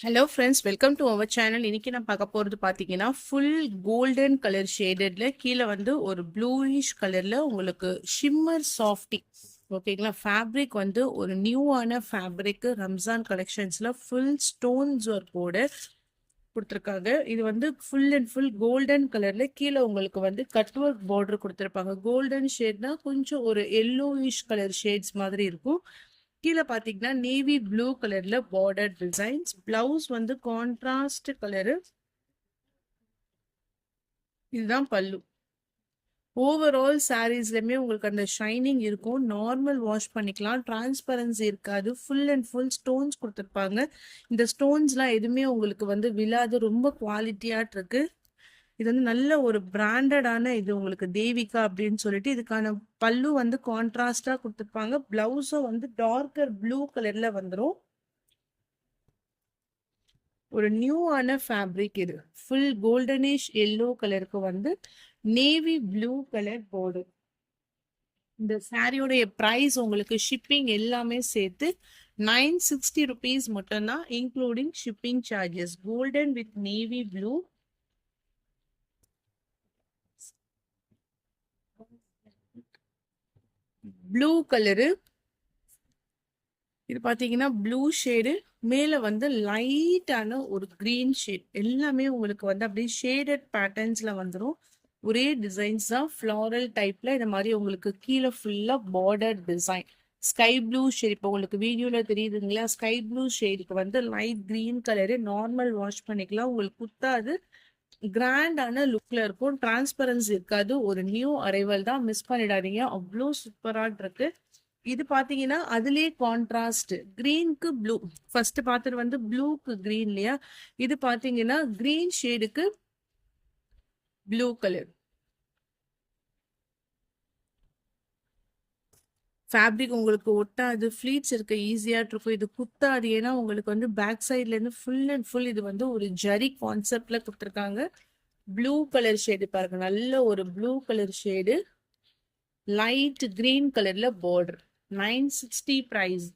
Hello friends, welcome to our channel. இன்னைக்கு நான் பார்க்க போகிறது பார்த்தீங்கன்னா ஃபுல் கோல்டன் கலர் ஷேடட்ல கீழே வந்து ஒரு ப்ளூயிஷ் கலரில் உங்களுக்கு ஷிம்மர் சாஃப்டி. ஓகேங்களா? ஃபேப்ரிக் வந்து ஒரு நியூவான ஃபேப்ரிக் ரம்ஜான் கலெக்ஷன்ஸில் ஃபுல் ஸ்டோன்ஸ் ஒர்க்கோட கொடுத்துருக்காங்க. இது வந்து ஃபுல் அண்ட் ஃபுல் கோல்டன் கலரில் கீழே உங்களுக்கு வந்து கட் ஒர்க் பார்டர் கொடுத்துருப்பாங்க. கோல்டன் ஷேட்னா கொஞ்சம் ஒரு எல்லோயிஷ் கலர் ஷேட்ஸ் மாதிரி இருக்கும். கீழே பார்த்தீங்கன்னா நேவி ப்ளூ கலர்ல பார்டர் டிசைன்ஸ். பிளவுஸ் வந்து கான்ட்ராஸ்ட் கலரு. இதுதான் பல்லு. ஓவரால் சாரீஸ்லயுமே உங்களுக்கு அந்த ஷைனிங் இருக்கும். நார்மல் வாஷ் பண்ணிக்கலாம், டிரான்ஸ்பரன்சி இருக்காது. ஃபுல் அண்ட் ஃபுல் ஸ்டோன்ஸ் கொடுத்துருப்பாங்க. இந்த ஸ்டோன்ஸ்லாம் எதுவுமே உங்களுக்கு வந்து விழாது. ரொம்ப குவாலிட்டியாட் இருக்கு. இது வந்து நல்ல ஒரு பிராண்டடான இது உங்களுக்கு தேவிகா அப்படின்னு சொல்லிட்டு. இதுக்கான பல்லு வந்து கான்ட்ராஸ்டா கொடுத்துருப்பாங்க. பிளவுஸும் வந்து டார்க்கர் ப்ளூ கலர்ல வந்துடும். ஒரு நியூவான ஃபேப்ரிக் இது. ஃபுல் கோல்டனிஷ் எல்லோ கலருக்கு வந்து நேவி ப்ளூ கலர் பார்டர். இந்த சாரியோடைய ப்ரைஸ் உங்களுக்கு ஷிப்பிங் எல்லாமே சேர்த்து 960 rupees மட்டும்தான், including shipping charges. Golden with navy blue. Blue colour. இது பார்த்தீங்கன்னா ப்ளூ ஷேடு, மேலே வந்து லைட்டான ஒரு க்ரீன் ஷேட். எல்லாமே உங்களுக்கு வந்து அப்படியே ஷேடட் பேட்டர்ன்ஸில் வந்துடும். ஒரே டிசைன்ஸ் தான், ஃப்ளாரல் டைப்பில். இந்த மாதிரி உங்களுக்கு கீழே ஃபுல்லாக border design. Sky blue shade இப்போ உங்களுக்கு வீடியோவில் தெரியுதுங்களா? ஸ்கை ப்ளூ ஷேடுக்கு வந்து light green colour. Normal wash பண்ணிக்கலாம், உங்களுக்கு குத்தாது. கிராண்டான லுக்கில் இருக்கும். டிரான்ஸ்பரன்சி இருக்காது. ஒரு நியூ அரைவல் தான், மிஸ் பண்ணிடாதீங்க. அவ்வளோ சூப்பராக இருக்கு. இது பாத்தீங்கன்னா அதுலயே கான்ட்ராஸ்ட் கிரீனுக்கு ப்ளூ. ஃபர்ஸ்ட் பார்த்தது வந்து ப்ளூக்கு கிரீன் இல்லையா? இது பாத்தீங்கன்னா கிரீன் ஷேடுக்கு ப்ளூ கலர். ஃபேப்ரிக் உங்களுக்கு ஒட்டாது, ஃப்ளீட்ஸ் இருக்க ஈஸியா இருக்கும். இது குத்தாது, ஏன்னா உங்களுக்கு வந்து பேக் சைட்ல இருந்து ஃபுல் அண்ட் ஃபுல் இது வந்து ஒரு ஜரி கான்செப்ட்ல கொடுத்துருக்காங்க. ப்ளூ கலர் ஷேடு பாருங்க, நல்ல ஒரு blue colour shade, light green கலர்ல border. 960 price.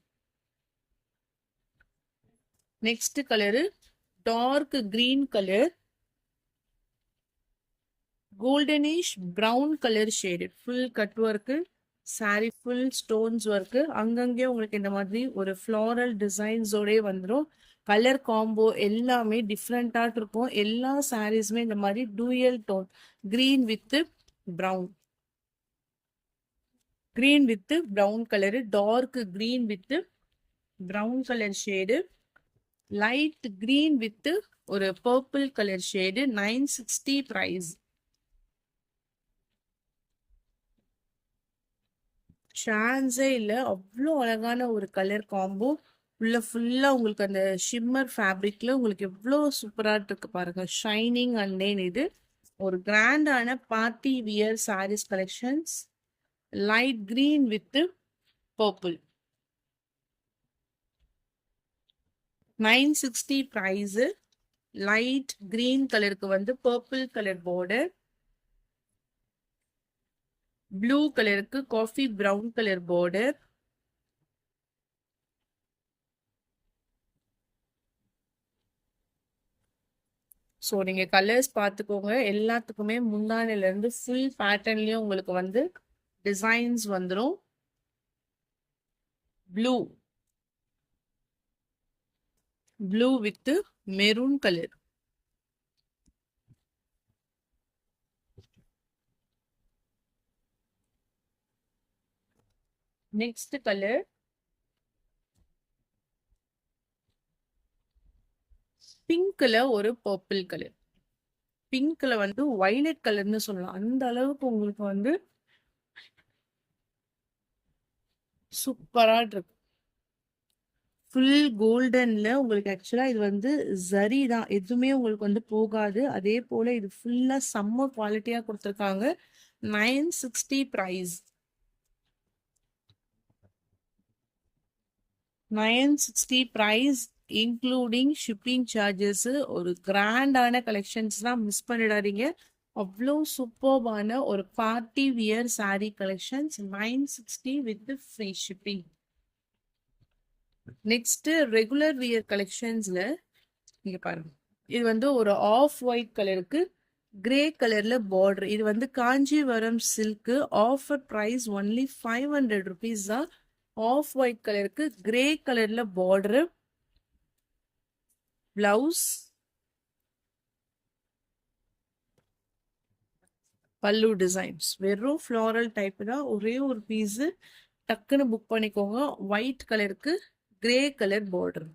Next colour dark green colour, goldenish brown colour shade. Full cut work, sari full stones work. அங்கங்கே உங்களுக்கு இந்த மாதிரி ஒரு ஃப்ளாரல் டிசைன்ஸோடய வந்துடும். கலர் காம்போ எல்லாமே டிஃப்ரெண்டாக இருக்கும். எல்லா சாரீஸுமே இந்த மாதிரி dual tone, green with brown, green with brown colour, dark green with brown colour shade, light green with ஒரு பர்பிள் கலர் ஷேடு. 960 பிரைஸ். சான்ஸே இல்லை, அவ்வளோ அழகான ஒரு கலர் காம்போ. உள்ள ஃபுல்லா உங்களுக்கு அந்த ஷிம்மர் ஃபேப்ரிக்ல உங்களுக்கு எவ்வளோ சூப்பரா இருக்கு பாருங்க, ஷைனிங். அண்ட் தென் இது ஒரு கிராண்டான party wear saris collections. Light green with purple. 960 price. Light green கலருக்கு வந்து பர்பிள் கலர் பார்டர், ப்ளூ கலருக்கு coffee brown colour border. So நீங்கள் கலர்ஸ் பார்த்துக்கோங்க. எல்லாத்துக்குமே முந்தானிலேருந்து ஃபுல் பேட்டர்ன்லேயும் உங்களுக்கு வந்து டிசைன்ஸ் வந்துடும். Blue, blue with maroon colour. Next colour பிங்க்ல ஒரு பர்பிள் கலர். பிங்க்ல வந்து வைலட் கலர்னு சொல்லலாம். அந்த அளவுக்கு உங்களுக்கு வந்து சூப்பரா இருக்கு. ஃபுல் கோல்டன்ல உங்களுக்கு ஆக்சுவலா இது வந்து ஜரி தான், எதுவுமே உங்களுக்கு வந்து போகாது. அதே போல இது ஃபுல்லா செம்ம குவாலிட்டியா கொடுத்துருக்காங்க. 960 price. 960 price including shipping charges. ஒரு கிராண்டான கலெக்ஷன்ஸ் தான், மிஸ் பண்ணிடாதீங்க. அவ்வளோ சூப்பர்பான ஒரு party wear sari collections. 960 with free shipping. Next regular wear கலெக்ஷன்ஸ்ல இங்க பாருங்க. இது வந்து ஒரு ஆஃப் ஒயிட் கலருக்கு கிரே கலர்ல பார்டர். இது வந்து Kanjivaram silk. Offer price only 500 rupees தான். ஆஃப் ஒயிட் கலருக்கு கிரே கலர்ல பார்டர். பிளவுஸ், பல்லு டிசைன்ஸ் வெறும் ஃப்ளாரல் டைப் தான். ஒரே ஒரு பீஸ் டக்குன்னு புக் பண்ணிக்கோங்க. ஒயிட் கலருக்கு கிரே கலர் பார்டர்.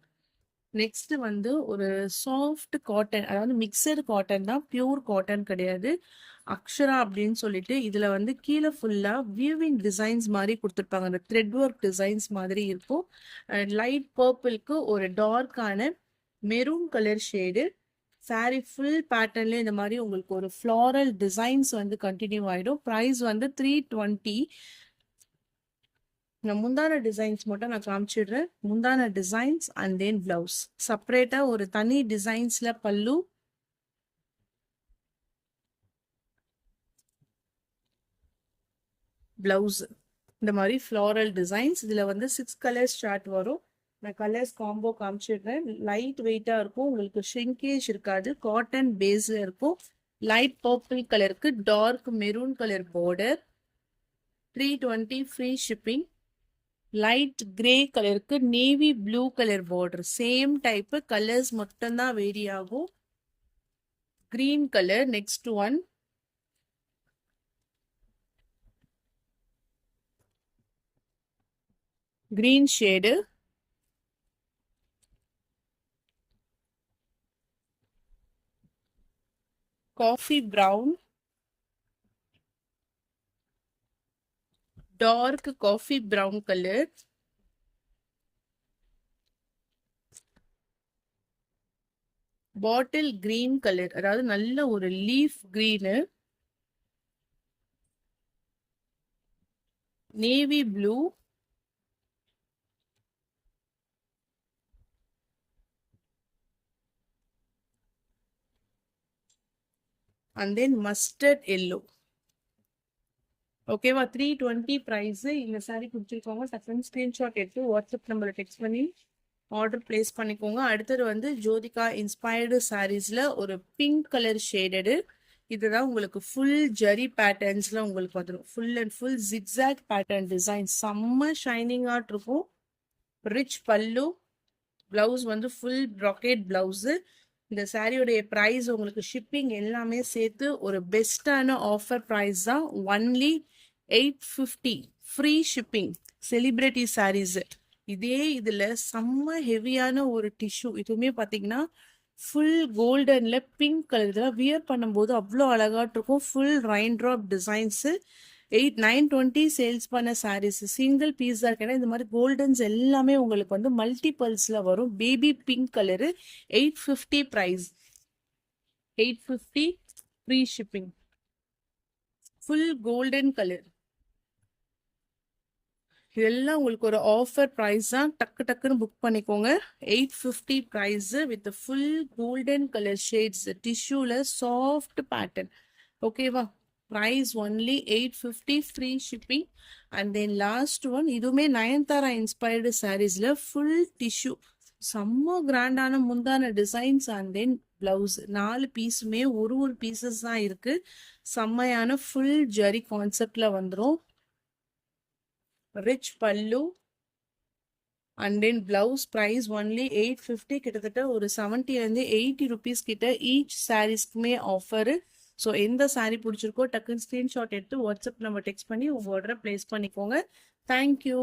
நெக்ஸ்ட் வந்து ஒரு சாஃப்ட் காட்டன், அதாவது மிக்சடு காட்டன் தான், பியூர் காட்டன் கிடையாது. அக்ஷரா அப்படின்னு சொல்லிட்டு இதுல வந்து கீழே ஃபுல்லா வியூவிங் டிசைன்ஸ் மாதிரி கொடுத்துருப்பாங்க. அந்த த்ரெட் ஒர்க் டிசைன்ஸ் மாதிரி இருக்கும். லைட் பர்பிள்க்கு ஒரு டார்க்கான maroon colour shade. Sari full பேட்டர்ன்ல இந்த மாதிரி உங்களுக்கு ஒரு ஃப்ளாரல் டிசைன்ஸ் வந்து கண்டினியூ ஆயிடும். ப்ரைஸ் வந்து 320. நான் முந்தான டிசைன்ஸ் மட்டும் நான் காமிச்சிடுறேன். முந்தான டிசைன்ஸ் அண்ட் தென் பிளவுஸ் செப்பரேட்டா ஒரு தனி டிசைன்ஸ்ல பல்லு, பிளவுஸ் இந்த மாதிரி ஃப்ளாரல் டிசைன்ஸ். இதுல வந்து 6 கலர்ஸ் சார்ட் வரும். நான் கலர்ஸ் காம்போ காமிச்சிடுறேன். லைட் வெயிட்டா இருக்கும், உங்களுக்கு ஷ்ரிங்கேஜ் இருக்காது. காட்டன் பேஸ்ல இருக்கும். லைட் பர்பிள் கலருக்கு dark maroon colour border. 320 free shipping. Light grey கலருக்கு navy blue colour border. Same type, colours மட்டும்தான் வேரி ஆகும். Green colour next one. Green shade, coffee brown, dark coffee brown colour, bottle green colour, அதாவது நல்ல ஒரு leaf green, navy blue, and then mustard yellow. ஓகேவா? 320 price. இந்த sorry கொடுத்துருக்கோங்க. டக்குன்னு screenshot எடுத்து WhatsApp நம்பரை டெக்ஸ்ட் பண்ணி ஆர்டர் பிளேஸ் பண்ணிக்கோங்க. அடுத்தது வந்து ஜோதிகா இன்ஸ்பயர்டு சாரீஸ்ல ஒரு பிங்க் கலர் ஷேடடு. இதுதான் உங்களுக்கு ஃபுல் ஜரி பேட்டர்ன்ஸ்ல உங்களுக்கு வந்துடும். Full and full zigzag pattern design, செம்ம ஷைனிங் ஆட் இருக்கும். ரிச் பல்லு, பிளவுஸ் வந்து ஃபுல் ப்ராக்கெட் பிளவுஸு. இந்த சாரியோடைய ப்ரைஸ் உங்களுக்கு ஷிப்பிங் எல்லாமே சேர்த்து ஒரு பெஸ்டான ஆஃபர் ப்ரைஸ் தான். Only 850 free shipping. Celebrity saris. இதே இதுல செம்ம ஹெவியான ஒரு டிஷ்யூ. இதுவுமே பார்த்தீங்கன்னா ஃபுல் கோல்டன்ல பிங்க் கலர். இதெல்லாம் வியர் பண்ணும்போது அவ்வளோ அழகாட்டு இருக்கும். Full rain drop designs. 920 sales பண்ண சாரீஸ். சிங்கிள் பீஸ் தான் இருக்கேன். இந்த மாதிரி கோல்டன்ஸ் எல்லாமே உங்களுக்கு வந்து மல்டிபல்ஸ்ல வரும். Baby pink colour. 850 price. 850 free shipping. Full golden colour. இதெல்லாம் உங்களுக்கு ஒரு ஆஃபர் ப்ரைஸ் தான். டக்கு டக்குன்னு புக் பண்ணிக்கோங்க. 850 price with full golden colour shades. டிஷ்யூல சாஃப்ட் பேட்டர்ன். ஓகேவா? Price only 850 free shipping. And then last one, இதுவுமே நயன்தாரா இன்ஸ்பயர்டு சாரீஸ்ல ஃபுல் டிஷ்யூ. செம்ம கிராண்டான முந்தான டிசைன்ஸ் அண்ட் தென் பிளவுஸ். 4 பீஸுமே ஒரு பீசஸ் தான் இருக்கு. செம்மையான ஃபுல் ஜரி கான்செப்ட்ல வந்துடும். Rich pallu and then blouse. Price only 850. கிட்டத்தட்ட ஒரு 70 80 rupees கிட்ட ஈச் சாரீஸ்க்குமே ஆஃபரு. ஸோ எந்த சாரீ பிடிச்சிருக்கோ டக்குன்னு ஸ்க்ரீன்ஷாட் எடுத்து வாட்ஸ்அப் நம்ம டெக்ஸ்ட் பண்ணி உங்கள் ஆர்டரை பிளேஸ் பண்ணிக்கோங்க. தேங்க்யூ.